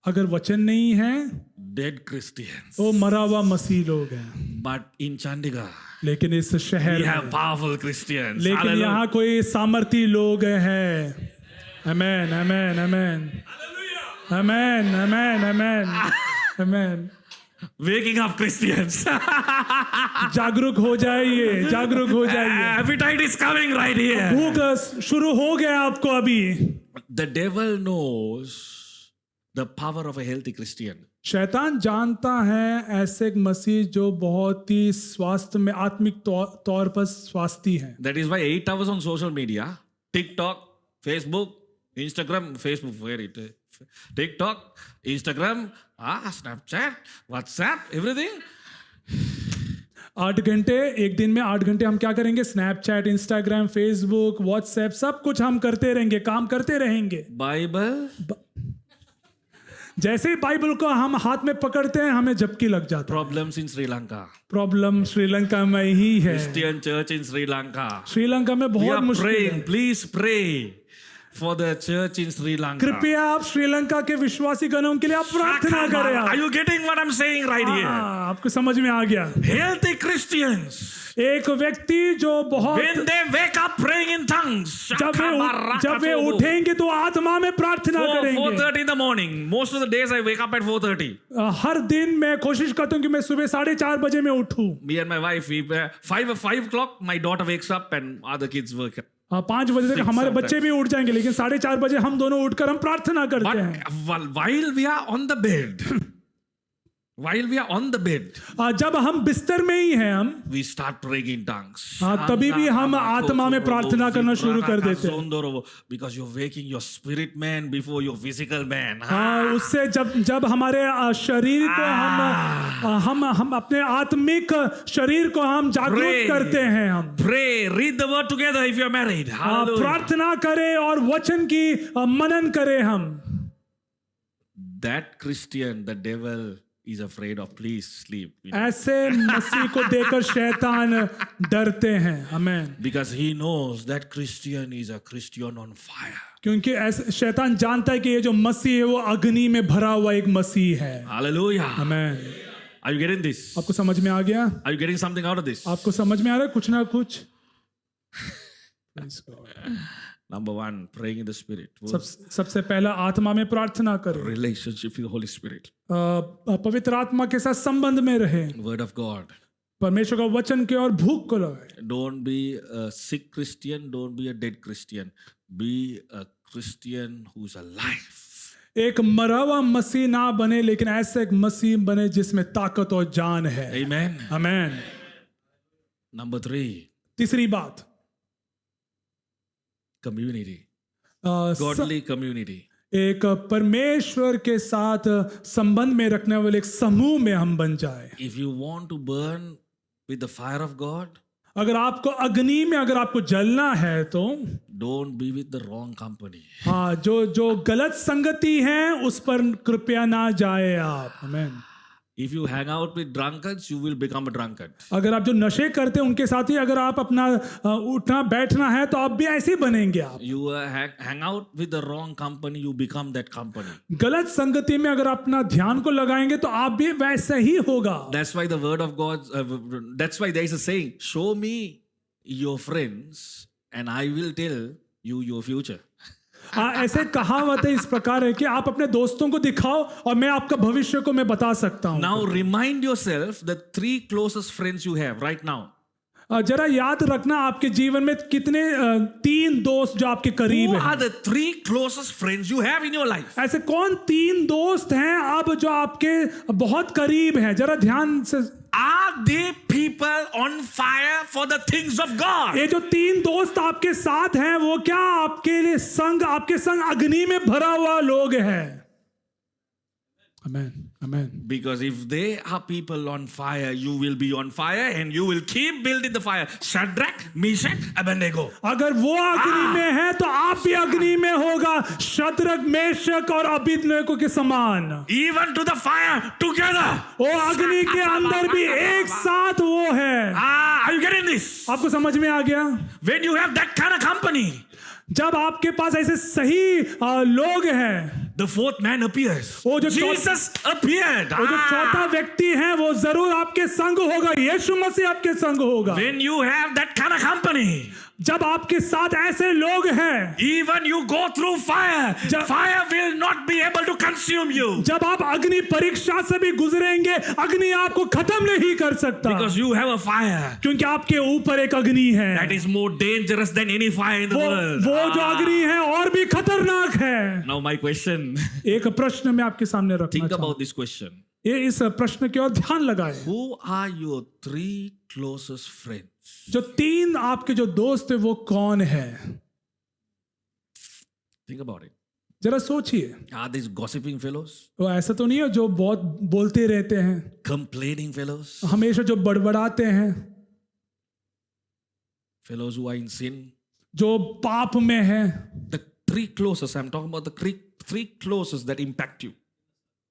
अगर वचन नहीं है dead Christians. वो मरा हुआ मसीह लोग हैं। But in Chandigarh, लेकिन इस शहर we have में, powerful Christians. लेकिन Hallelujah. यहाँ कोई सामर्थी लोग हैं। आमेन आमेन आमेन आमेन आमेन आमेन आमेन। Waking up Christians. जागरूक हो जाइए, जागरूक हो जाइए। Appetite is coming right here. भूख शुरू हो गया आपको अभी। The devil knows the power of a healthy Christian. शैतान जानता है ऐसे एक मसीह जो बहुत ही स्वास्थ्य में आत्मिक तौर पर स्वास्थ्य है। That is why 8 hours on social media, TikTok, Facebook, Instagram, Facebook, where it is. TikTok, Instagram, Snapchat, WhatsApp, everything. 8 घंटे एक दिन में 8 घंटे हम क्या करेंगे? स्नैपचैट, इंस्टाग्राम, फेसबुक, व्हाट्सएप सब कुछ हम करते रहेंगे, काम करते रहेंगे। Bible. जैसे ही बाइबल को हम हाथ में पकड़ते हैं हमें झपकी लग जाता है। Problems in Sri Lanka. Problem Sri Lanka में ही है। Christian church in Sri Lanka. Sri Lanka में We बहुत are मुश्किल praying. है। Please pray. for the church in Sri Lanka. कृपया आप श्रीलंका के विश्वासी गणों के लिए आप प्रार्थना करें। Are you getting what I'm saying right here? आपको समझ में आ गया। Healthy Christians, एक व्यक्ति जो बहुत when they wake up praying in tongues, जब वे उठेंगे तो आत्मा में प्रार्थना करेंगे। 4:30 in the morning. Most of the days I wake up at 4:30. हर दिन मैं कोशिश करता हूँ कि मैं सुबह 4:30 बजे में उठूं। Me and my wife, we 5 o'clock, my daughter wakes up and other kids wake up. 5 बजे तक हमारे बच्चे भी उठ जाएंगे, लेकिन 4:30 बजे हम दोनों उठकर हम प्रार्थना करते हैं। But while we are on the bed, जब हम बिस्तर में ही हैं हम we start praying in tongues. तभी भी हम आत्मा में प्रार्थना करना शुरू कर देते हैं। Because you're waking your spirit man before your physical man. उससे जब हमारे शरीर को हम अपने आत्मिक शरीर को हम जागरूक करते हैं। हम Pray, read the word together if you're married. प्रार्थना करें और वचन की मनन करें हम। That Christian, the devil is afraid of. Please sleep. ऐसे मसीह को देखकर शैतान डरते हैं। आमीन। Because he knows that Christian is a Christian on fire. क्योंकि ऐसे शैतान जानता है कि ये जो मसीह है वो अग्नि में भरा हुआ एक मसीह है। Hallelujah. आमीन। Are you getting this? आपको समझ में आ गया? Are you getting something out of this? आपको समझ में आ रहा है कुछ ना कुछ? Number 1, praying in the Spirit. सबसे पहला आत्मा में प्रार्थना करें। Relationship with the Holy Spirit. पवित्र आत्मा के साथ संबंध में रहे। Word of God. परमेश्वर का वचन के और भूख को लगाए। Don't be a sick Christian. Don't be a dead Christian. Be a Christian who's alive. एक मरा हुआ मसीह ना बने, लेकिन ऐसा एक मसीह बने जिसमें ताकत और जान है। Amen. आमीन। Number 3. तीसरी बात, community. Godly community. एक परमेश्वर के साथ संबंध में रखने वाले एक समूह में हम बन जाए। If you want to burn with the fire of God, अगर आपको अग्नि में अगर आपको जलना है तो don't be with the wrong company. हाँ, जो गलत संगति है उस पर कृपया ना जाए आप। आमीन। If you hang out with drunkards, you will become a drunkard. अगर आप जो नशे करते हैं उनके साथ ही अगर आप अपना उठना बैठना है तो आप भी ऐसे ही बनेंगे। आप You hang out with the wrong company, you become that company. गलत संगति में अगर अपना ध्यान को लगाएंगे तो आप भी वैसा ही होगा। That's why the word of God, that's why there is a saying, show me your friends and I will tell you your future. ऐसे कहावत है इस प्रकार है कि आप अपने दोस्तों को दिखाओ और मैं आपका भविष्य को मैं बता सकता हूँ। Now remind yourself the 3 closest friends you have right now. जरा याद रखना आपके जीवन में कितने 3 दोस्त जो आपके करीब Who हैं। are the 3 closest friends you have in your life? ऐसे कौन 3 दोस्त हैं अब जो आपके बहुत करीब हैं? जरा ध्यान से। Are they people on fire for the things of God? ये जो 3 दोस्त आपके साथ हैं वो क्या आपके संग अग्नि में भरा हुआ लोग हैं? आमीन। आमीन। Because if they are people on fire, you will be on fire and you will keep building the fire. Shadrach, Meshach, Abednego. अगर वो अग्नि में है तो आप भी अग्नि में होगा, शद्रक, मेशक और अबेदनगो के समान। Even to the fire together. वो अग्नि के अंदर भी एक साथ वो है। Are you getting this? आपको समझ में आ गया? When you have that kind of company, जब आपके पास ऐसे सही लोग हैं, the 4th man appears. वो जो Jesus appeared. वो जो चौथा व्यक्ति है वो जरूर आपके संग होगा। यीशु मसीह आपके संग होगा। When you have that kind of company, जब आपके साथ ऐसे लोग हैं, even you go through fire, fire will not be able to consume you. जब आप अग्नि परीक्षा से भी गुजरेंगे, अग्नि आपको खत्म नहीं कर सकता। Because you have a fire. क्योंकि आपके ऊपर एक अग्नि है। That is more dangerous than any fire in the world. वो जो अग्नि है और भी खतरनाक है। Now my question. एक प्रश्न मैं आपके सामने रखना Think चाहूँ। about this question. ये इस प्रश्न की ओर ध्यान लगाएं। Who are your 3 closest friends? जो 3 आपके जो दोस्त है वो कौन है? Think about it. जरा सोचिए। Are these gossiping fellows? वो ऐसा तो नहीं है जो बहुत बोलते रहते हैं, Complaining fellows? हमेशा जो बड़बड़ाते हैं, Fellows who are in sin? जो पाप में हैं। The 3 closest, I'm talking about the 3 closest that impact you.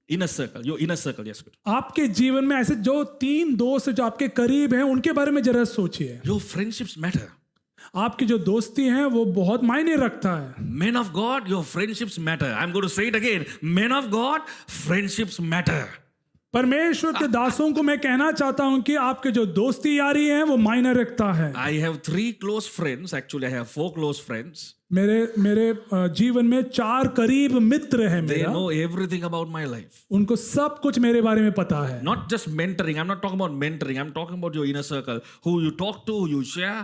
Inner circle, your inner circle, yes. Good. आपके जीवन में ऐसे जो 3 दोस्त जो आपके करीब हैं उनके बारे में जरा सोचिए। Your friendships matter. आपकी जो दोस्ती है वो बहुत मायने रखता है। Men of God, your friendships matter. I'm going to say it again. Men of God, friendships matter. परमेश्वर के दासों को मैं कहना चाहता हूं कि आपके जो दोस्ती यारी है वो मायने रखता है। I have 3 close friends. Actually, I have 4 close friends. मेरे जीवन में 4 करीब मित्र हैं They मेरा। know everything about my life. उनको सब कुछ मेरे बारे में पता है। Not just mentoring. I'm not talking about mentoring. I'm talking about your inner circle. Who you talk to, who you share.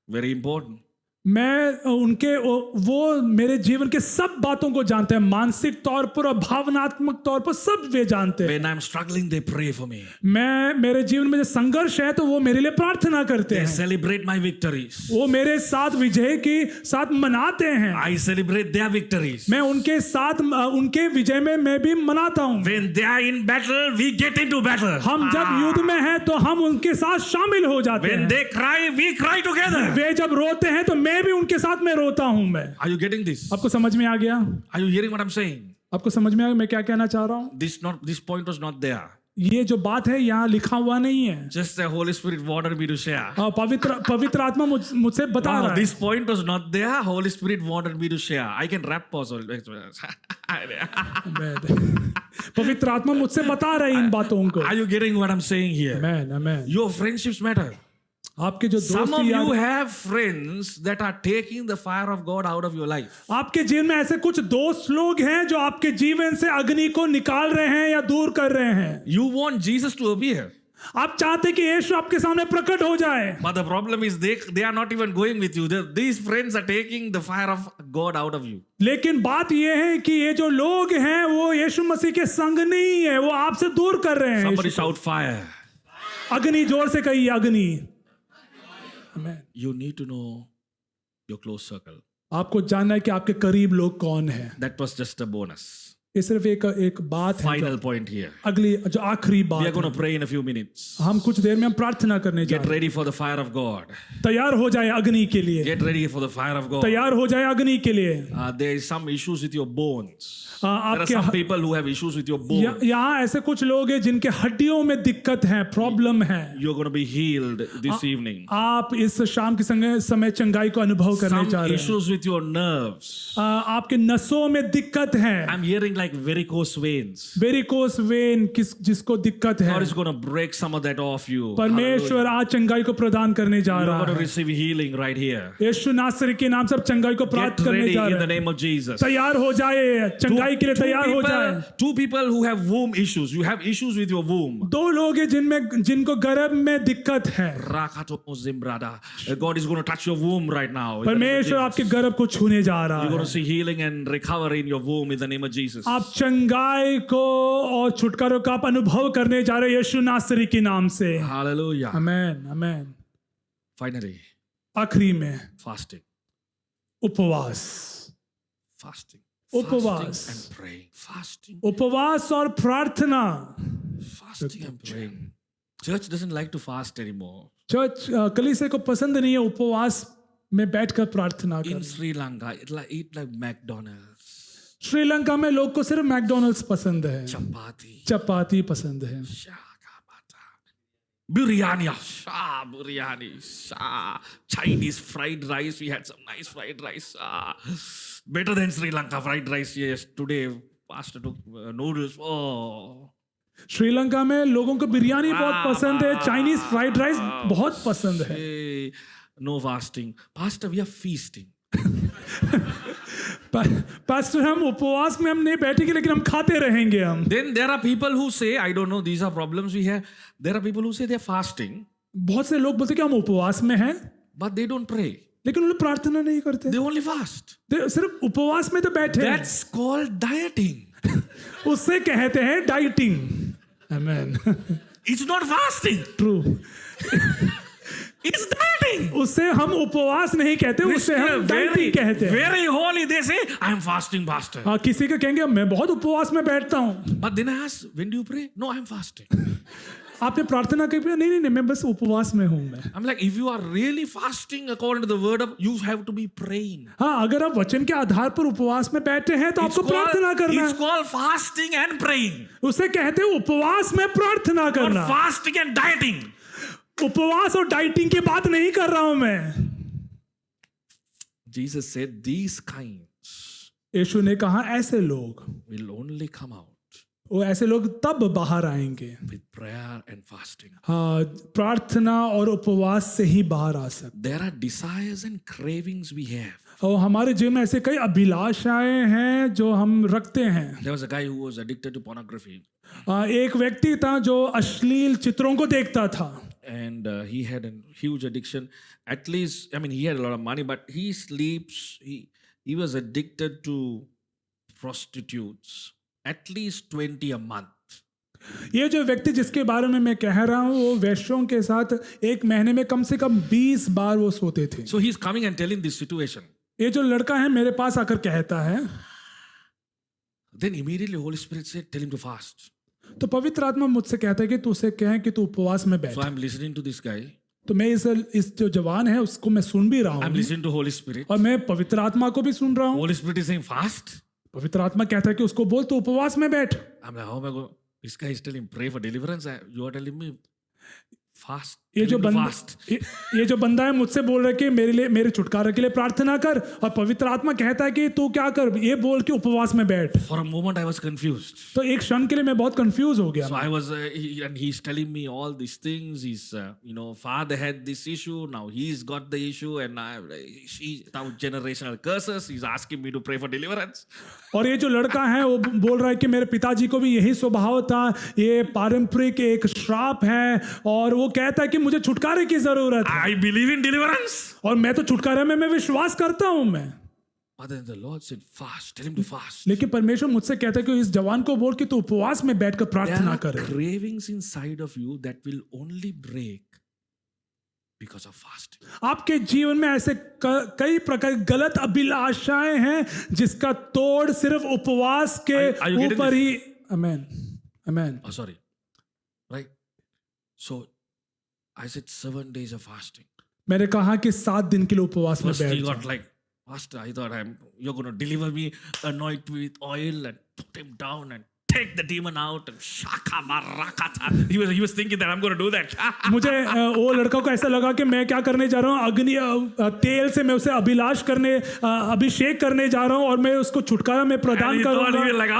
Very important. मैं उनके वो मेरे जीवन के सब बातों को जानते हैं, मानसिक तौर पर और भावनात्मक तौर पर सब वे जानते हैं। When I'm struggling, they pray for me. मेरे जीवन में जो संघर्ष है तो वो मेरे लिए प्रार्थना करते They हैं। celebrate my victories. वो मेरे साथ विजय की साथ मनाते हैं। I celebrate their victories. मैं उनके साथ उनके विजय में मैं भी मनाता हूँ। When they are in battle, we get into battle. हम जब युद्ध में हैं तो हम उनके साथ शामिल हो जाते When हैं। they cry, we cry together. वे जब रोते हैं तो मैं भी उनके साथ में रोता हूं। मैं Are you getting this? आपको समझ में आ गया? Are you hearing what I'm saying? आपको समझ में आ गया मैं क्या कहना चाह रहा हूं? This point was not there. ये जो बात है यहाँ लिखा हुआ नहीं है। Just the Holy Spirit wanted me to share. पवित्र आत्मा मुझसे बता Wow, रहा है। this point was not there. Holy Spirit wanted me to share. I can rap also. पवित्र आत्मा मुझसे बता रहा है इन बातों को। Are you getting what I'm saying here? Amen, amen. Your friendships matter. आपके जो Some of दोस्ती you have friends that are taking the fire of God out of your life. आपके जीवन में ऐसे कुछ दोस्त लोग हैं जो आपके जीवन से अग्नि को निकाल रहे हैं या दूर कर रहे हैं। You want Jesus to appear. आप चाहते कि यीशु आपके सामने प्रकट हो जाए। But the problem is they are not even going with you. These friends are taking the fire of God out of you. लेकिन बात यह है कि ये जो लोग हैं वो यीशु मसीह के संग नहीं है, वो आपसे दूर कर रहे हैं। Somebody shout fire. अग्नि, जोर से कहिए अग्नि। You need to know your close circle. आपको जानना है कि आपके करीब लोग कौन है। That was just a bonus. ये सिर्फ एक बात है। Final point here. अगली जो आखिरी We are बात going है। to pray in a few minutes. हम कुछ देर में हम प्रार्थना करने जा Get रहे ready for the fire of God. हैं। तैयार हो जाए अग्नि के लिए। Get ready for the fire of God. तैयार हो जाए अग्नि के लिए। There is some issues with your bones. There are आपके some people who have issues with your bones. यहाँ ऐसे कुछ लोग हैं जिनके हड्डियों में दिक्कत है, प्रॉब्लम है। You're going to be healed this evening. आप इस शाम के समय चंगाई को अनुभव करने जा Some रहे हैं। issues with your nerves. आपके नसों में दिक्कत है। I'm hearing like varicose veins. Varicose when जिसको दिक्कत है। God is going to break some of that off you. परमेश्वर आज चंगाई को प्रदान करने जा You're रहा going to है। receive healing right here. यीशु नासरी के नाम से आप चंगाई को Get प्राप्त करने ready जा in रहे the हैं। name of Jesus. तैयार हो जाए, चंगाई के लिए तैयार हो जाए। Two people who have womb issues. You have issues with your womb. 2 लोग हैं जिनको गर्भ में दिक्कत है। God is going to touch your womb right now. परमेश्वर आपके गर्भ को छूने जा रहा You're going है। to see healing and recovery in your womb in the name of Jesus. आप चंगाई को और छुटकारे का आप अनुभव करने जा रहे हैं यीशु नासरी के नाम से। Hallelujah. आमेन, आमेन। Finally, आखिरी में fasting. उपवास, Fasting. उपवास। Fasting and praying. Fasting. उपवास और प्रार्थना। Fasting and praying. Church doesn't like to fast anymore. Church कलीसिया को पसंद नहीं है उपवास में बैठकर प्रार्थना In करना। Sri Lanka, eat like McDonald's. Sri Lanka में लोग को सिर्फ मैकडॉनल्ड्स पसंद है, Chapati. चपाती पसंद है, Biryani. Biryani. Chinese fried rice. We had some nice fried rice. Better than Sri Lanka fried rice. Yes, today pastor took noodles. Oh. Sri Lanka में लोगों को बिरयानी बहुत पसंद है, चाइनीज फ्राइड राइस बहुत पसंद है। Hey, no fasting. Pastor, we are feasting. Pastor हम उपवास में हम नहीं बैठेंगे लेकिन हम खाते रहेंगे हम। Then there are people who say, I don't know, these are problems we have. There are people who say they're fasting, बहुत से लोग बोलते हैं कि हम उपवास में हैं but they don't pray. लेकिन उन्हें प्रार्थना नहीं करते, They only fast. सिर्फ उपवास में तो बैठे हैं। That's called dieting. उससे कहते हैं dieting. Amen. It's not fasting. True. It's dieting. उससे हम उपवास नहीं कहते, उससे हम डाइटिंग कहते हैं। Very holy. They say, I am fasting, pastor. हाँ, किसी को कहेंगे मैं बहुत उपवास में बैठता हूँ। But then I ask, when do you pray? No, I am fasting. आपने प्रार्थना की? नहीं, मैं बस उपवास में हूँ मैं। I'm like, if you are really fasting according to the word of, you have to be praying. हाँ, अगर आप वचन के आधार पर उपवास में बैठे हैं तो आपको प्रार्थना करना It's है। called fasting and praying. उसे कहते हैं उपवास में प्रार्थना Not करना। fasting and dieting. उपवास और डाइटिंग की बात नहीं कर रहा हूं मैं। Jesus said, these kinds यीशु ने कहा ऐसे लोग, will only come out वो ऐसे लोग तब बाहर आएंगे, with prayer and fasting. हाँ, प्रार्थना और उपवास से ही बाहर आ सकते। There are desires and cravings we have. और हमारे जीवन में ऐसे कई अभिलाषाएं हैं जो हम रखते हैं। There was a guy who was addicted to pornography, एक व्यक्ति था जो अश्लील चित्रों को देखता था, and he had a huge addiction. At least, I mean, he had a lot of money, but he sleeps. He was addicted to prostitutes. At least 20 a month. ये जो व्यक्ति जिसके बारे में मैं कह रहा हूँ वो वेश्यों के साथ एक महीने में कम से कम 20 बार वो सोते थे। So he's coming and telling this situation. ये जो लड़का है मेरे पास आकर कहता है, Then immediately Holy Spirit said, tell him to fast. तो पवित्र आत्मा मुझसे कहता है कि तू उसे कहे कि तू उपवास में बैठ। So I'm listening to this guy. तो मैं इस जो जवान है उसको मैं सुन भी रहा I'm हूँ listening to Holy Spirit. और मैं पवित्र आत्मा को भी सुन रहा हूँ। Holy Spirit is saying fast. पवित्र आत्मा कहता है कि उसको बोल तू उपवास में बैठ। I'm like, how am I going? This guy is telling pray for deliverance. You are telling me fast. ये Tell जो him to बंदा fast. ये जो बंदा है मुझसे बोल रहा है कि मेरे लिए, मेरे छुटकारे के लिए प्रार्थना कर, और पवित्र आत्मा कहता है कि तू क्या कर, ये बोल के उपवास में बैठ। For a moment I was confused. तो एक क्षण के लिए मैं बहुत कंफ्यूज हो गया। So I was, and he's telling me all these things. His, father had this issue. Now he's got the issue, and now generational curses. He's asking me to pray for deliverance. और ये जो लड़का है वो बोल रहा है कि मेरे पिताजी को भी यही स्वभाव था, ये पारंपरिक एक श्राप है, और वो कहता है कि मुझे छुटकारे की जरूरत है। I believe in deliverance. और मैं तो छुटकारे में मैं विश्वास करता हूं मैं। But then the Lord said, fast. Tell him to fast. लेकिन परमेश्वर मुझसे कहता है कि इस जवान को बोल कि तू उपवास में बैठकर There प्रार्थना are करे। cravings inside of you that will only break because of fasting. आपके जीवन में ऐसे कई प्रकार की गलत अभिलाषाएं हैं जिसका तोड़ सिर्फ उपवास के Are you getting ऊपर ही। आमेन, आमेन। Oh, sorry. Right? So I said 7 days of fasting. मैंने कहा कि 7 दिन के लिए उपवास में First he बैठ got जाओ। like, Pastor, I thought you're going to deliver me, anoint me with oil and put him down and take the demon out and shaka marakata. He was thinking that I'm going to do that. मुझे वो लड़का को ऐसा लगा कि मैं क्या करने जा रहा हूँ, अग्नि तेल से मैं उसे अभिषेक करने जा रहा हूँ और मैं उसको छुटकारा में And प्रदान he thought he करूंगा। was like,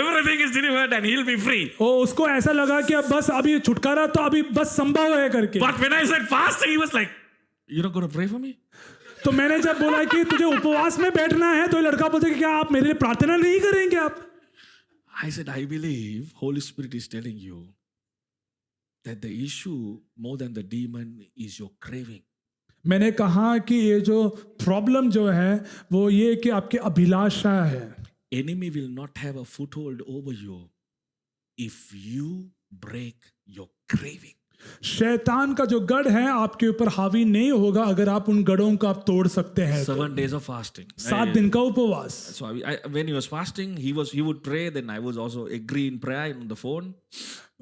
everything is delivered and he'll be free. और उसको ऐसा लगा कि अब बस अभी छुटकारा तो अभी बस संभव है करके। But when I said fasting, he was like, you're not going to pray for me? तो मैंने जब बोला कि तुझे उपवास में बैठना है, तो ये लड़का बोलता है कि क्या आप मेरे लिए प्रार्थना नहीं करेंगे आप? I said, I believe Holy Spirit is telling you that the issue more than the demon is your craving. मैंने कहा कि ये जो प्रॉब्लम जो है वो ये कि आपकी अभिलाषा है। Enemy will not have a foothold over you if you break your craving. शैतान का जो गढ़ है आपके ऊपर हावी नहीं होगा अगर आप उन गढ़ों को आप तोड़ सकते हैं। 7 days of fasting. 7 दिन का उपवास। So when he was fasting, he would pray. Then I was also agree in prayer on the phone.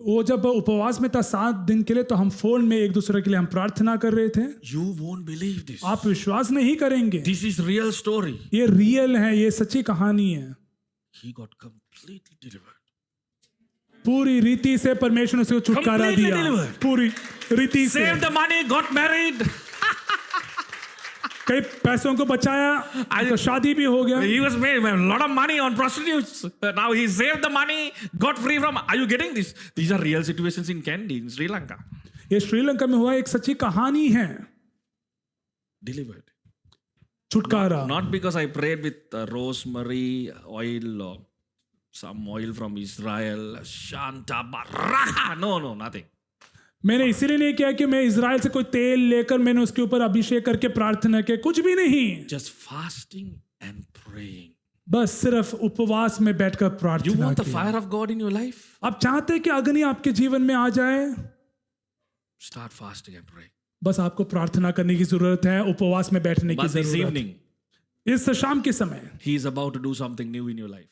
वो जब उपवास में था 7 दिन के लिए, तो हम फोन में एक दूसरे के लिए हम प्रार्थना कर रहे थे। You won't believe this. आप विश्वास नहीं करेंगे, This is real story. ये रियल है, ये सच्ची कहानी है। He got completely delivered. पूरी रीति से परमेश्वर ने उसको छुटकारा Completely दिया, delivered. पूरी रीति से। Saved the money, got married. कई पैसों को बचाया, तो शादी भी हो गया। He was made a lot of money on prostitutes. Now he saved the money, got free from. Are you getting this? These are real situations in Kandy, in Sri Lanka. ये श्रीलंका में हुआ एक सच्ची कहानी है। Delivered. छुटकारा। Not because I prayed with rosemary oil or some oil from Israel. Shanta baraka. No, nothing. मैंने इसीलिए नहीं किया कि मैं इजराइल से कोई तेल लेकर मैंने उसके ऊपर अभिषेक करके प्रार्थना की, कुछ भी नहीं। Just fasting and praying. बस सिर्फ उपवास में बैठकर You प्रार्थना want the की। fire of God in your life? आप चाहते हैं कि अग्नि आपके जीवन में आ जाए? Start fasting and praying. बस आपको प्रार्थना करने की जरूरत है, उपवास में बैठने की But this जरूरत है। evening, इस शाम के समय He is about to do something new in your life.